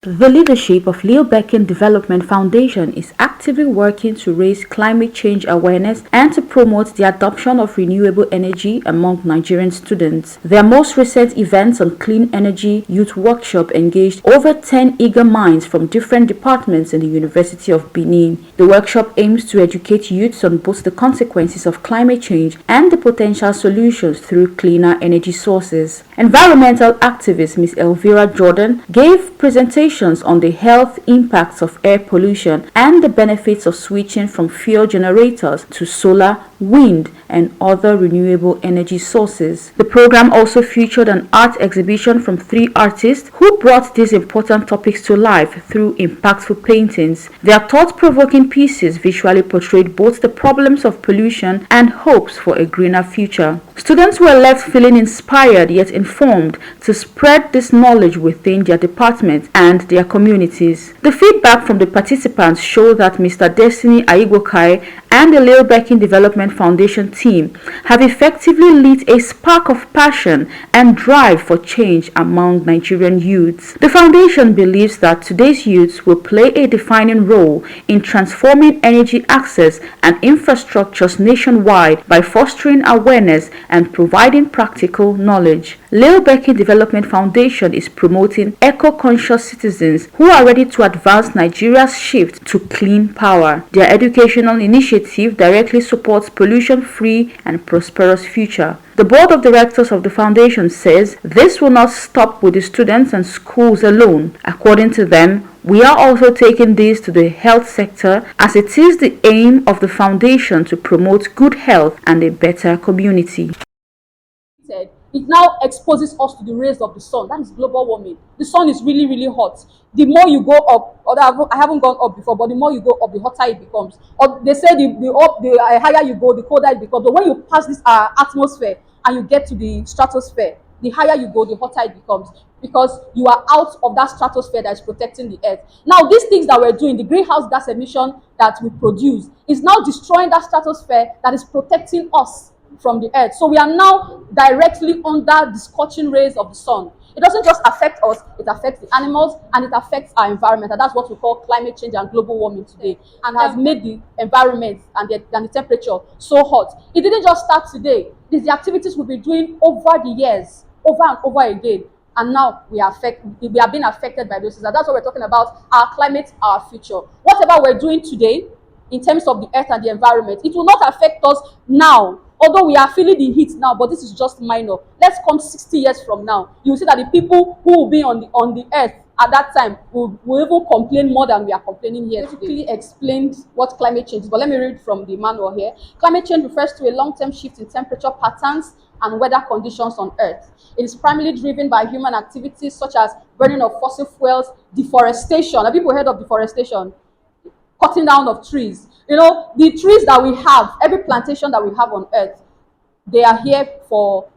The leadership of LILBECKKING Development Foundation is actively working to raise climate change awareness and to promote the adoption of renewable energy among Nigerian students. Their most recent events on clean energy youth workshop engaged over 10 eager minds from different departments in the University of Benin. The workshop aims to educate youths on both the consequences of climate change and the potential solutions through cleaner energy sources. Environmental activist Ms. Elvira Jordan gave presentations on the health impacts of air pollution and the benefits of switching from fuel generators to solar, wind, and other renewable energy sources. The program also featured an art exhibition from 3 artists who brought these important topics to life through impactful paintings. Their thought-provoking pieces visually portrayed both the problems of pollution and hopes for a greener future. Students were left feeling inspired yet informed to spread this knowledge within their department and their communities. The feedback from the participants showed that Mr. Destiny Aigwokai and the LILBECKKING Development Foundation team have effectively lit a spark of passion and drive for change among Nigerian youths. The foundation believes that today's youths will play a defining role in transforming energy access and infrastructures nationwide by fostering awareness and providing practical knowledge. LILBECKKING Development Foundation is promoting eco-conscious citizens who are ready to advance Nigeria's shift to clean power. Their educational initiative directly supports pollution-free and prosperous future. The board of directors of the foundation says this will not stop with the students and schools alone. According to them, we are also taking this to the health sector as it is the aim of the foundation to promote good health and a better community. It now exposes us to the rays of the sun. That is global warming. The sun is really, really hot. The more you go up, although I haven't gone up before, but the more you go up, the hotter it becomes. Or they say the higher you go, the colder it becomes. But when you pass this atmosphere and you get to the stratosphere, the higher you go, the hotter it becomes, because you are out of that stratosphere that is protecting the earth. Now, these things that we're doing, the greenhouse gas emission that we produce, is now destroying that stratosphere that is protecting us from the earth. So we are now directly under the scorching rays of the sun. It doesn't just affect us, it affects the animals and it affects our environment. And that's what we call climate change and global warming today, and has made the environment and the temperature so hot. It didn't just start today. These are the activities we've been doing over the years, over and over again. And now we are being affected by those things. And that's what we're talking about, our climate, our future. Whatever we're doing today in terms of the earth and the environment, it will not affect us now. Although we are feeling the heat now, but this is just minor. Let's come 60 years from now. You will see that the people who will be on the earth at that time will even complain more than we are complaining here today. Basically explained what climate change is, but let me read from the manual here. Climate change refers to a long-term shift in temperature patterns and weather conditions on Earth. It is primarily driven by human activities such as burning of fossil fuels, deforestation. Have people heard of deforestation? Cutting down of trees. You know, the trees that we have, every plantation that we have on Earth, they are here for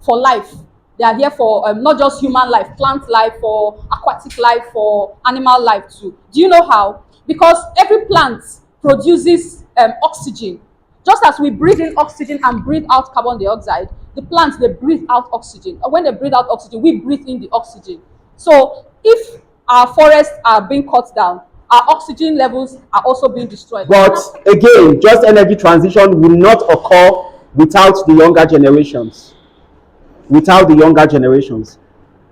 life. They are here for not just human life, plant life, for aquatic life, for animal life too. Do you know how? Because every plant produces oxygen. Just as we breathe in oxygen and breathe out carbon dioxide, the plants, they breathe out oxygen. And when they breathe out oxygen, we breathe in the oxygen. So if our forests are being cut down, our oxygen levels are also being destroyed. But again, just energy transition will not occur without the younger generations. Without the younger generations.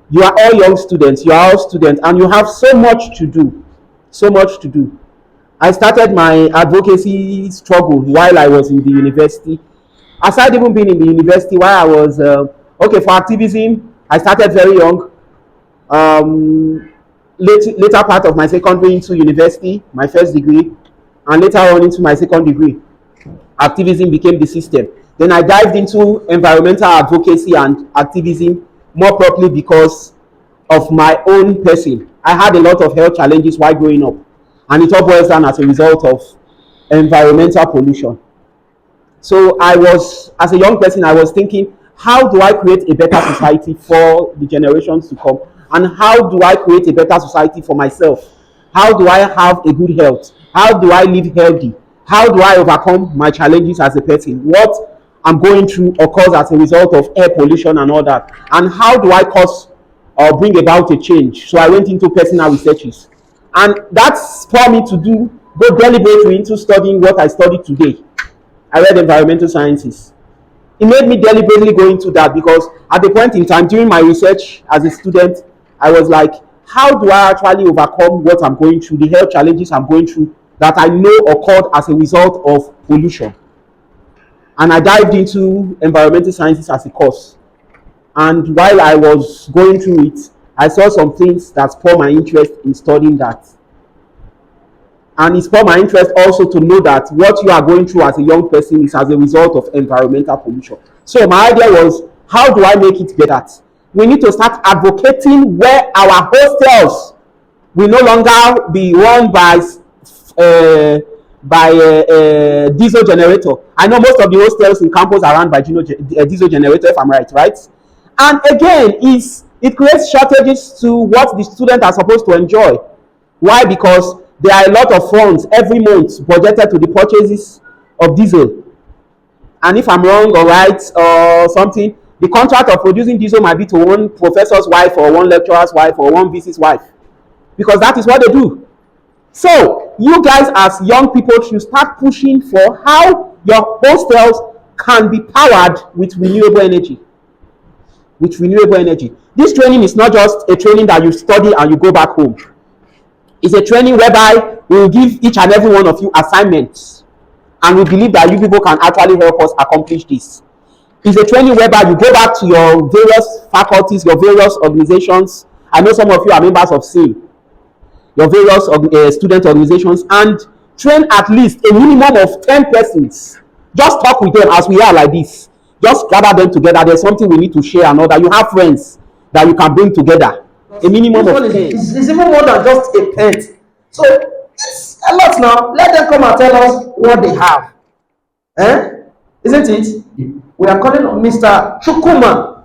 You are all young students, you are all students, and you have so much to do. So much to do. I started my advocacy struggle while I was in the university. Aside even being in the university, while I was, for activism, I started very young. Later part of my secondary into university, my first degree, and later on into my second degree, activism became the system. Then I dived into environmental advocacy and activism more properly because of my own person. I had a lot of health challenges while growing up, and it all boils down as a result of environmental pollution. So I was, as a young person, I was thinking, how do I create a better society for the generations to come? And how do I create a better society for myself? How do I have a good health? How do I live healthy? How do I overcome my challenges as a person? What I'm going through occurs as a result of air pollution and all that. And how do I cause bring about a change. So I went into personal researches. And that spurred me to go deliberately into studying what I studied today. I read environmental sciences. It made me deliberately go into that because at the point in time during my research as a student, I was like, how do I actually overcome what I'm going through, the health challenges I'm going through that I know occurred as a result of pollution? And I dived into environmental sciences as a course. And while I was going through it, I saw some things that spurred my interest in studying that. And it spurred my interest also to know that what you are going through as a young person is as a result of environmental pollution. So my idea was, how do I make it better? We need to start advocating where our hostels will no longer be run by diesel generator. I know most of the hostels in campus are run by diesel generator, if I'm right? And again, it creates shortages to what the students are supposed to enjoy. Why? Because there are a lot of funds every month budgeted to the purchases of diesel. And if I'm wrong or right or something, the contract of producing diesel might be to one professor's wife or one lecturer's wife or one VC's wife. Because that is what they do. So, you guys as young people should start pushing for how your hostels can be powered with renewable energy. This training is not just a training that you study and you go back home. It's a training whereby we will give each and every one of you assignments. And we believe that you people can actually help us accomplish this. It's a training whereby you go back to your various faculties, your various organizations. I know some of you are members of SIM, your various student organizations, and train at least a minimum of 10 persons. Just talk with them as we are like this. Just gather them together. There's something we need to share and all that. You have friends that you can bring together. A minimum of 10. It's even more than just a pet. So it's a lot now. Let them come and tell us what they have. Isn't it? We are calling on Mr. Chukuma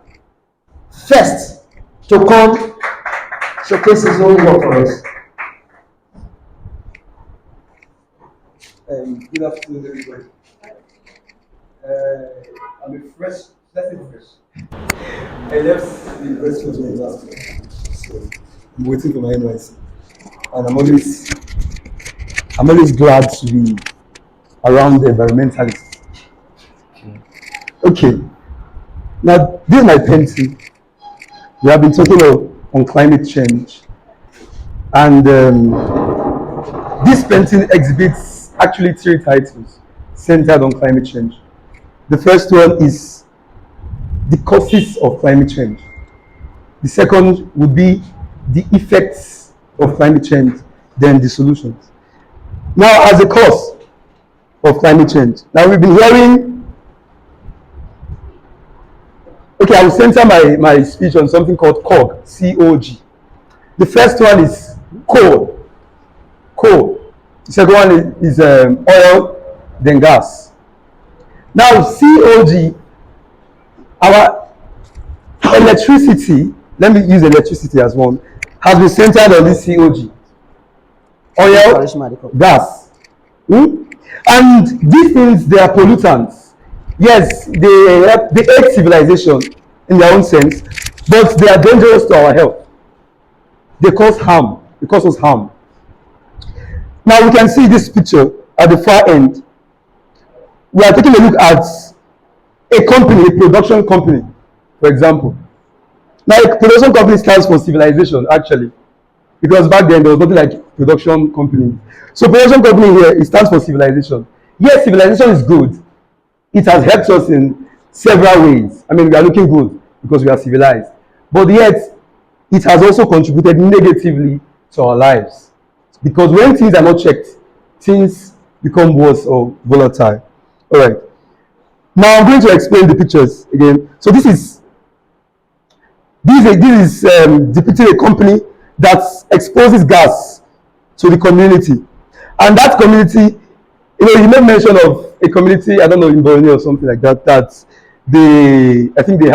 first to come showcase his own work for us. Good afternoon, everybody. I'm a fresh, let's say fresh. I left the University of Benin last year, so I'm waiting for my NYC, and I'm always glad to be around the environmentalists. Okay, now this is my painting. We have been talking on climate change, and this painting exhibits actually 3 titles centered on climate change. The first one is the causes of climate change. The second would be the effects of climate change, then the solutions. Now, as a cause of climate change, now we've been hearing, okay, I will center my speech on something called COG, C-O-G. The first one is coal. The second one is oil, then gas. Now, COG, our electricity, let me use electricity as one, has been centered on this COG. Oil, gas. And these things, they are pollutants. Yes, they aid civilization in their own sense, but they are dangerous to our health. They cause harm. They cause us harm. Now, we can see this picture at the far end. We are taking a look at a company, a production company, for example. Now, a production company stands for civilization, actually, because back then there was nothing like production company. So, production company here, it stands for civilization. Yes, civilization is good. It has helped us in several ways. I mean, we are looking good because we are civilized. But yet, it has also contributed negatively to our lives. Because when things are not checked, things become worse or volatile. All right. Now I'm going to explain the pictures again. So this is depicting a company that exposes gas to the community, and that community, you made mention of a community, I don't know, in Borneo or something like that. That I think they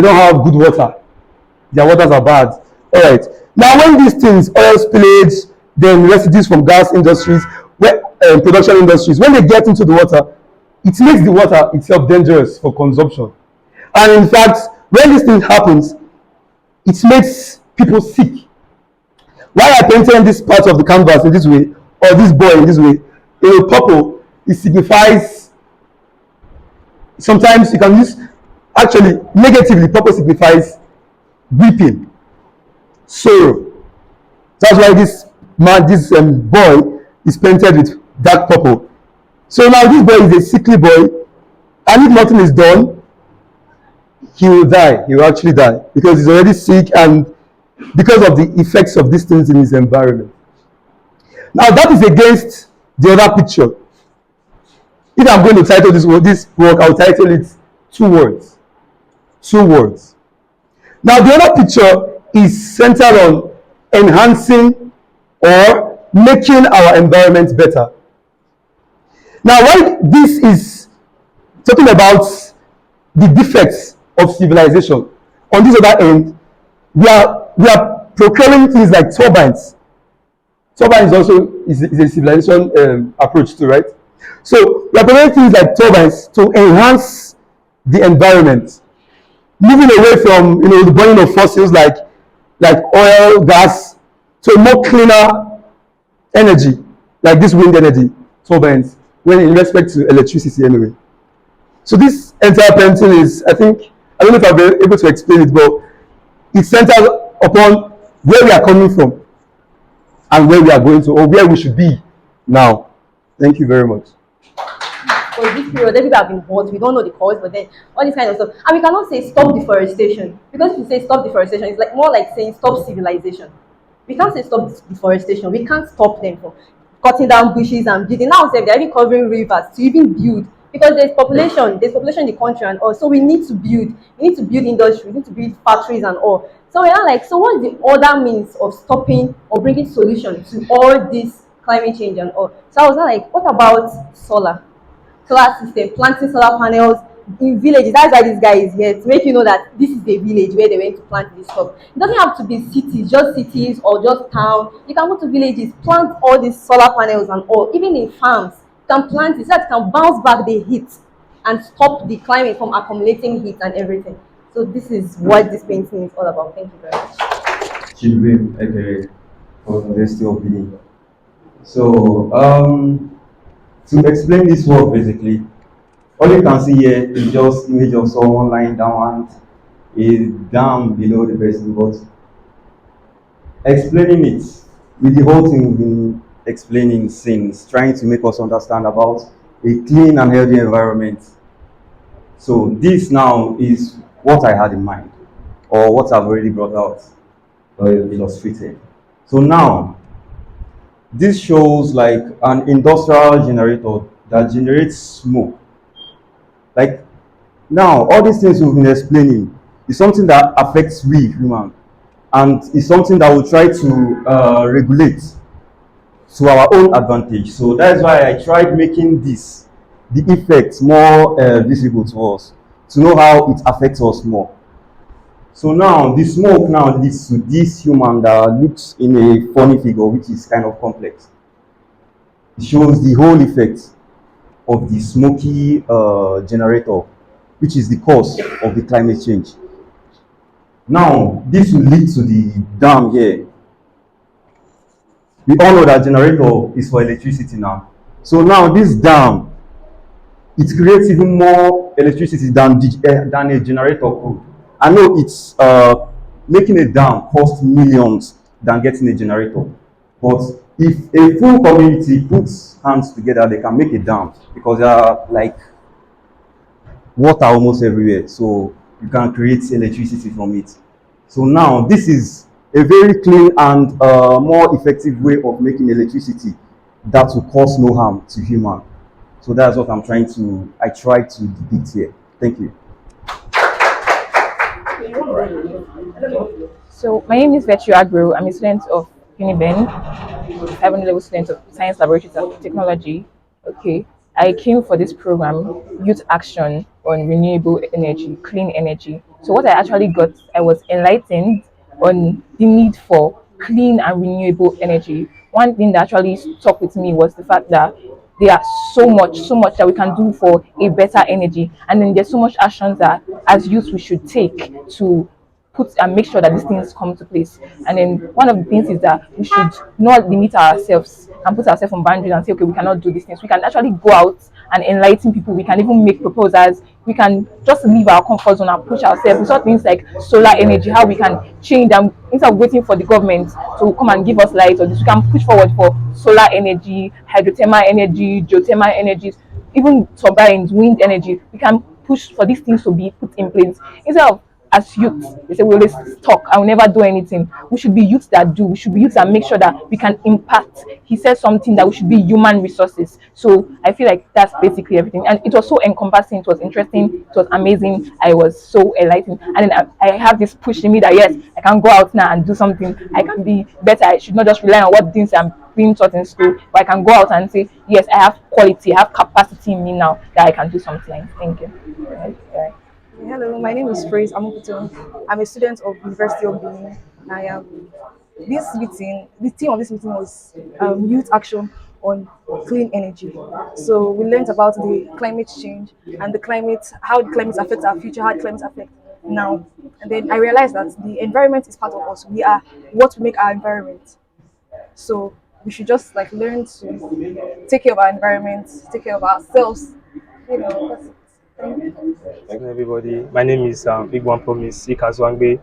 don't have good water. Their waters are bad. All right. Now when these things, oil spillage, then residues from gas industries, production industries, when they get into the water, it makes the water itself dangerous for consumption. And in fact, when this thing happens, it makes people sick. Why I painted this part of the canvas in this way, or this boy in this way, purple, it signifies, sometimes you can use, actually, negatively, purple signifies weeping, sorrow. That's why this man, this boy is painted with dark purple. So now this boy is a sickly boy, and if nothing is done, he will die. He will actually die because he's already sick and because of the effects of these things in his environment. Now that is against the other picture. If I'm going to title this work, I'll title it two words. Two words. Now the other picture is centered on enhancing or making our environment better. Now why this is talking about the defects of civilization, on this other end, we are procuring things like turbines. Turbines also is a civilization approach too, right? So we are procuring things like turbines to enhance the environment, moving away from the burning of fossils like oil, gas, to a more cleaner energy, like this wind energy turbines, when in respect to electricity anyway. So this entire painting is, I don't know if I'll be able to explain it, but it's centered upon where we are coming from and where we are going to, or where we should be now. Thank you very much. For this period, people have been hot, we don't know the cause, but then all this kind of stuff. And we cannot say stop deforestation, because if you say stop deforestation, it's like more like saying stop civilization. We can't say stop deforestation, we can't stop them from cutting down bushes and building. Now they're even covering rivers to even build, because there's population in the country and all. So we need to build industry, we need to build factories and all. So we're not like, so what's the other means of stopping or bringing solution to all this climate change and all? So I was not like, what about solar system, planting solar panels in villages? That's why this guy is here, to make you know that this is the village where they went to plant this stuff. It doesn't have to be cities, just cities or just town. You can go to villages, plant all these solar panels and all. Even in farms, you can plant it so that it can bounce back the heat and stop the climate from accumulating heat and everything. So this is what this painting is all about. Thank you very much. Children, okay, from University of Benin. So, to explain this work, basically, all you can see here is just image of someone lying down and a dam below the person. But explaining it with the whole thing, been explaining things, trying to make us understand about a clean and healthy environment. So this now is what I had in mind, or what I've already brought out, illustrated. So now, this shows like an industrial generator that generates smoke. Like now, all these things we've been explaining is something that affects we human, and is something that we try to regulate to our own advantage. So that's why I tried making the effects more visible to us, to know how it affects us more. So now, the smoke now leads to this human that looks in a funny figure, which is kind of complex. It shows the whole effect of the smoky generator, which is the cause of the climate change. Now, this will lead to the dam here. We all know that generator is for electricity now. So now this dam, it creates even more electricity than a generator could. I know it's making a dam costs millions than getting a generator. But if a full community puts hands together, they can make a dam, because there are like water almost everywhere. So you can create electricity from it. So now this is a very clean and more effective way of making electricity that will cause no harm to human. So that's what I try to depict here. Thank you. So my name is Vetri Agro. I'm a student of UNIBEN, 7th-level student of Science Laboratories and Technology. Okay, I came for this program, Youth Action on Renewable Energy, Clean Energy. So what I actually got, I was enlightened on the need for clean and renewable energy. One thing that actually stuck with me was the fact that there are so much that we can do for a better energy, and then there's so much actions that as youth we should take to put and make sure that these things come to place. And then one of the things is that we should not limit ourselves and put ourselves on boundaries and say, okay, we cannot do these things. We can actually go out and enlighten people. We can even make proposals. We can just leave our comfort zone and push ourselves. We saw things like solar energy, how we can change them instead of waiting for the government to come and give us light or this. We can push forward for solar energy, hydrothermal energy, geothermal energies, even turbines, wind energy. We can push for these things to be put in place instead of, as youths, they say we always talk and we never do anything. We should be youths that do. We should be youths that make sure that we can impact. He said something that we should be human resources. So I feel like that's basically everything. And it was so encompassing. It was interesting. It was amazing. I was so enlightened. And then I have this push in me that yes, I can go out now and do something. I can be better. I should not just rely on what things I'm being taught in school, but I can go out and say, yes, I have quality, I have capacity in me now that I can do something. Thank you. Right. Hello, my name is Praise Amukuto. I'm a student of University of Benin. I am the theme of this meeting was youth action on clean energy. So we learned about the climate change and how the climate affects our future, how the climate affects now. And then I realized that the environment is part of us. We are what we make our environment. So we should just like learn to take care of our environment, take care of ourselves. That's it. Thank you. Hello everybody, my name is Big One Promise Ikazwangbe.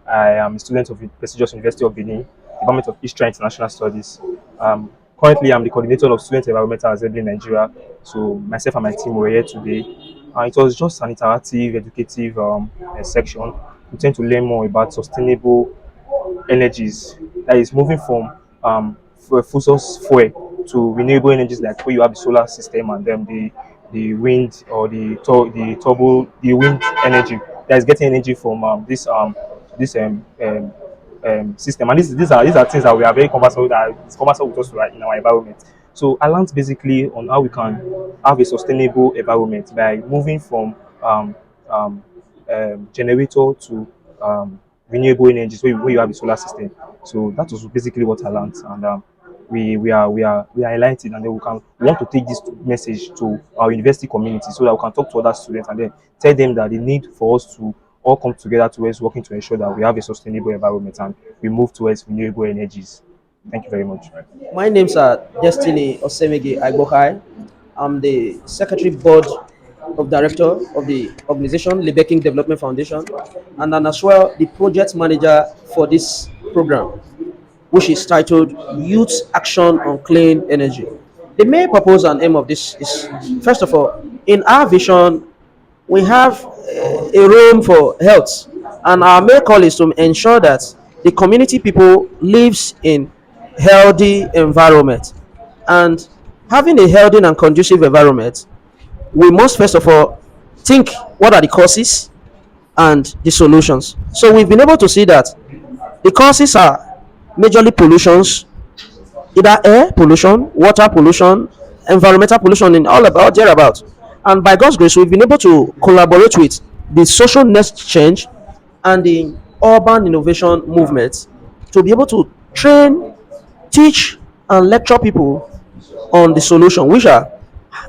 I am a student of the prestigious University of Benin, Department of History and International Studies. Currently, I'm the coordinator of Student Environmental Assembly in Nigeria. So myself and my team were here today. It was just an interactive, educative section. We tend to learn more about sustainable energies, that is moving from fossil fuel to renewable energies, like where you have the solar system and then the wind or the wind energy that is getting energy from this system. And these are things that we are very conversant with, that is conversant with us right in our environment. So I learned basically on how we can have a sustainable environment by moving from generator to renewable energies where you have a solar system. So that was basically what I learned, and we are enlightened, and then we want to take this message to our university community so that we can talk to other students and then tell them that the need for us to all come together towards working to ensure that we have a sustainable environment and we move towards renewable energies. Thank you very much. My name's Destiny Osemege Agbokai. I'm the Secretary Board of Director of the organization LIBECKKING Development Foundation, and then as well the project manager for this program, which is titled Youth Action on Clean Energy. The main purpose and aim of this is, first of all, in our vision, we have a room for health, and our main call is to ensure that the community people lives in healthy environment. And having a healthy and conducive environment, we must first of all think what are the causes and the solutions. So we've been able to see that the causes are majorly pollutions, either air pollution, water pollution, environmental pollution, and all about thereabout. And by God's grace, we've been able to collaborate with the social next change and the urban innovation movements to be able to train, teach, and lecture people on the solution, which are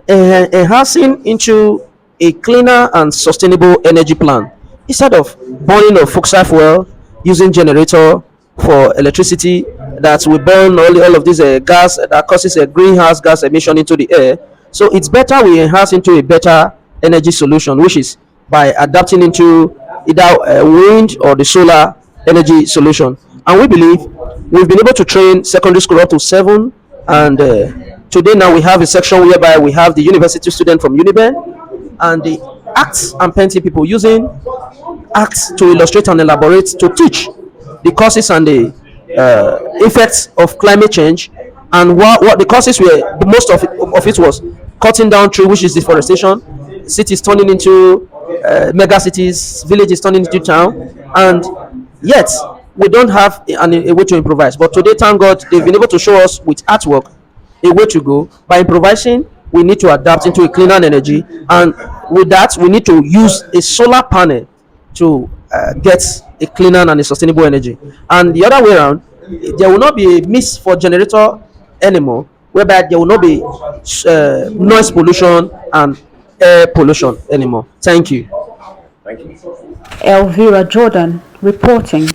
enhancing into a cleaner and sustainable energy plan instead of burning of fossil fuel, using generator for electricity that will burn all of this gas that causes a greenhouse gas emission into the air. So it's better we enhance into a better energy solution, which is by adapting into either wind or the solar energy solution. And we believe we've been able to train secondary school up to 7, and today now we have a section whereby we have the university student from UNIBEN and the arts and painting people using arts to illustrate and elaborate to teach the causes and the effects of climate change, and what the causes were. The most of it was cutting down tree, which is deforestation, cities turning into mega cities, villages turning into town, and yet we don't have a way to improvise. But today, thank God, they've been able to show us with artwork a way to go. By improvising, we need to adapt into a cleaner energy, and with that, we need to use a solar panel to get a cleaner and a sustainable energy. And the other way around, there will not be a miss for generator anymore, whereby there will not be noise pollution and air pollution anymore. Thank you. Thank you. Elvira Jordan reporting.